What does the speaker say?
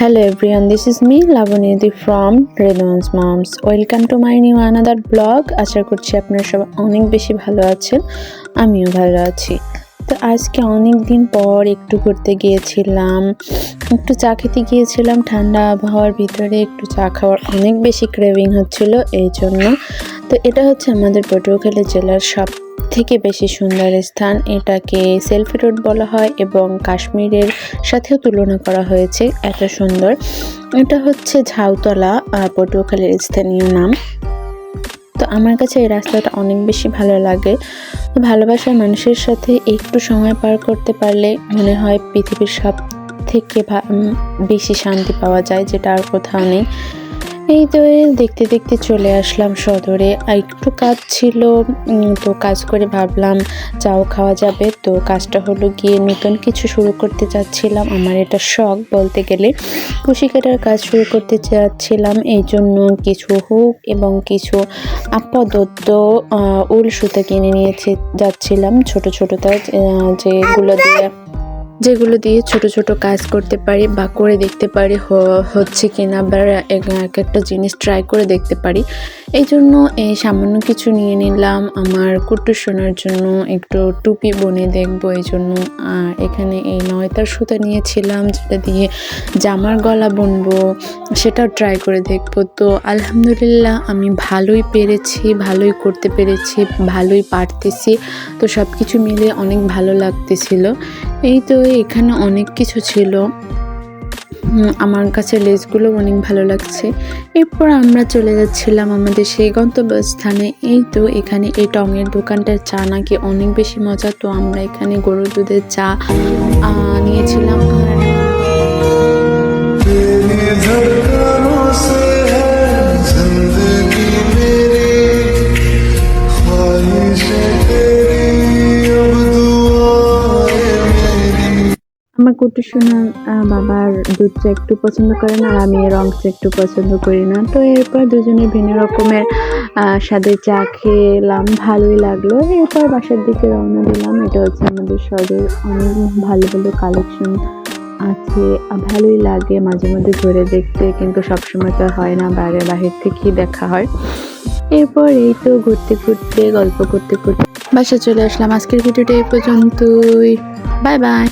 Hello everyone, this is me Lavanyati from Redwan's Moms. Welcome to my new another blog. আশা করছি আপনারা সবাই অনেক বেশি ভালো আছেন, আমিও ভালো আছি। তো আজকে অনেক দিন পর একটু ঘুরতে গিয়েছিলাম, একটু চা খেতে গিয়েছিলাম। ঠান্ডা আবহাওয়ার ভিতরে একটু চা খাওয়ার অনেক বেশি ক্রেভিং হচ্ছিল, এই জন্য। তো এটা হচ্ছে আমাদের পটুয়াখালী জেলার সব থেকে বেশি সুন্দর স্থান। এটাকে সেলফি রোড বলা হয় এবং কাশ্মীরের সাথেও তুলনা করা হয়েছে, এত সুন্দর। এটা হচ্ছে ঝাউতলা, পটুয়াখালীর স্থানীয় নাম। তো আমার কাছে এই রাস্তাটা অনেক বেশি ভালো লাগে। ভালোবাসার মানুষের সাথে একটু সময় পার করতে পারলে মনে হয় পৃথিবীর সব থেকে বেশি শান্তি পাওয়া যায়, যেটা আর কোথাও নেই। এই তো দেখতে দেখতে চলে আসলাম সদরে। একটু কাজ ছিল, তো কাজ করে ভাবলাম চাও খাওয়া যাবে। তো কাজটা হলো গিয়ে নতুন কিছু শুরু করতে চাচ্ছিলাম। আমার এটা শখ বলতে গেলে, কুশি কাটার কাজ শুরু করতে চাচ্ছিলাম। এই জন্য কিছু হুক এবং কিছু আপাতত উল সুতা কিনে নিয়ে যাচ্ছিলাম, ছোট ছোটটা, যেগুলো দিয়ে ছোট ছোট কাজ করতে পারি বা করে দেখতে পারি হচ্ছে কিনা, বা এক একটা জিনিস ট্রাই করে দেখতে পারি। এই জন্য এই সামান্য কিছু নিয়ে নিলাম আমার কুট্টু সোনার জন্য, একটু টুপি বনে দেখবো এই জন্য। আর এখানে এই নয়তার সুতা নিয়েছিলাম, যেটা দিয়ে জামার গলা বুনবো, সেটাও ট্রাই করে দেখবো। তো আলহামদুলিল্লাহ আমি ভালোই পেরেছি, ভালোই করতে পেরেছি, ভালোই পারতেছি। তো সব কিছু মিলে অনেক ভালো লাগতেছিল। এই তো এখানে অনেক কিছু ছিল, আমার কাছে লেসগুলো অনেক ভালো লাগছে। এরপর আমরা চলে যাচ্ছিলাম আমাদের সেই গন্তব্যস্থানে। এই তো এখানে এই টঙের দোকানটার চা নাকি অনেক বেশি মজা। তো আমরা এখানে গরুর দুধের চা নিয়েছিলাম। আমার কুট্টু সোনা বাবার দুধ চা একটু পছন্দ করে না, আর আমি রং চা একটু পছন্দ করি না। তো এরপর দুজনে ভিন্ন রকমের স্বাদের চা খেলাম, ভালোই লাগলো। এরপর বাসার দিকে রওনা দিলাম। এটা হচ্ছে আমাদের শহরের অনেক ভালো ভালো কালেকশন আছে, ভালোই লাগে মাঝে মধ্যে ঘুরে দেখতে, কিন্তু সবসময় তো হয় না, বাহির থেকেই দেখা হয়। এরপর এই তো ঘুরতে ঘুরতে গল্প করতে করতে বাসা চলে আসলাম। আজকের ভিডিওটা এই পর্যন্তই, বাই বাই।